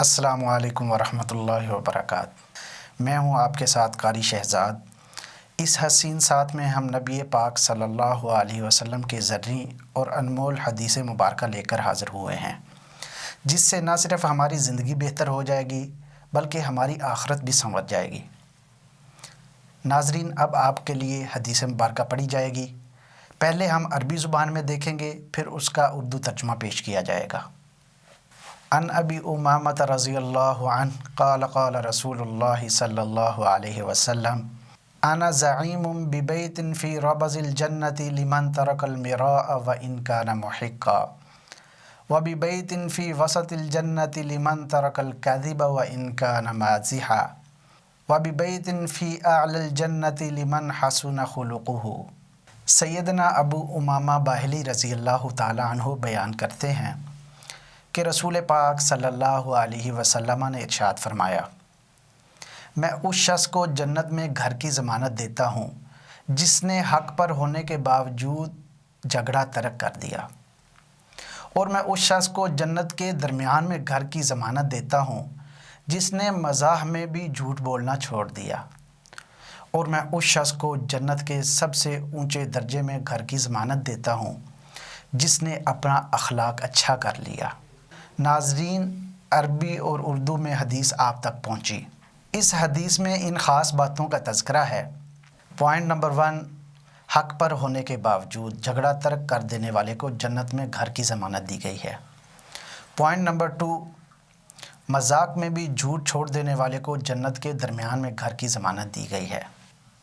السلام علیکم ورحمۃ اللہ وبرکاتہ۔ میں ہوں آپ کے ساتھ قاری شہزاد۔ اس حسین ساتھ میں ہم نبی پاک صلی اللہ علیہ وسلم کے زرعی اور انمول حدیث مبارکہ لے کر حاضر ہوئے ہیں، جس سے نہ صرف ہماری زندگی بہتر ہو جائے گی بلکہ ہماری آخرت بھی سنور جائے گی۔ ناظرین، اب آپ کے لیے حدیث مبارکہ پڑھی جائے گی۔ پہلے ہم عربی زبان میں دیکھیں گے، پھر اس کا اردو ترجمہ پیش کیا جائے گا۔ عن ابی امامۃ رضی اللہ عنہ قال قال رسول اللہ صلی اللہ علیہ وسلم انا زعیم ببیت فی ربض الجنۃ لمن ترک المراء وان کان محقا وببیت فی وسط الجنۃ لمن ترک الکذب وان کان مازحا وببیت فی اعلی الجنۃ لمن حسن خلقہ۔ سیدنا ابو امامہ باہلی رضی اللہ تعالی عنہ بیان کرتے ہیں کہ رسول پاک صلی اللہ علیہ وسلم نے ارشاد فرمایا، میں اس شخص کو جنت میں گھر کی ضمانت دیتا ہوں جس نے حق پر ہونے کے باوجود جھگڑا ترک کر دیا، اور میں اس شخص کو جنت کے درمیان میں گھر کی ضمانت دیتا ہوں جس نے مزاح میں بھی جھوٹ بولنا چھوڑ دیا، اور میں اس شخص کو جنت کے سب سے اونچے درجے میں گھر کی ضمانت دیتا ہوں جس نے اپنا اخلاق اچھا کر لیا۔ ناظرین، عربی اور اردو میں حدیث آپ تک پہنچی۔ اس حدیث میں ان خاص باتوں کا تذکرہ ہے۔ پوائنٹ نمبر 1، حق پر ہونے کے باوجود جھگڑا ترک کر دینے والے کو جنت میں گھر کی ضمانت دی گئی ہے۔ پوائنٹ نمبر 2، مذاق میں بھی جھوٹ چھوڑ دینے والے کو جنت کے درمیان میں گھر کی ضمانت دی گئی ہے۔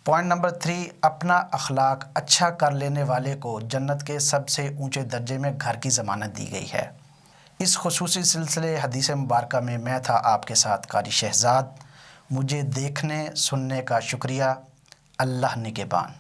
پوائنٹ نمبر 3، اپنا اخلاق اچھا کر لینے والے کو جنت کے سب سے اونچے درجے میں گھر کی ضمانت دی گئی ہے۔ اس خصوصی سلسلے حدیث مبارکہ میں میں تھا آپ کے ساتھ قاری شہزاد۔ مجھے دیکھنے سننے کا شکریہ۔ اللہ نگہبان۔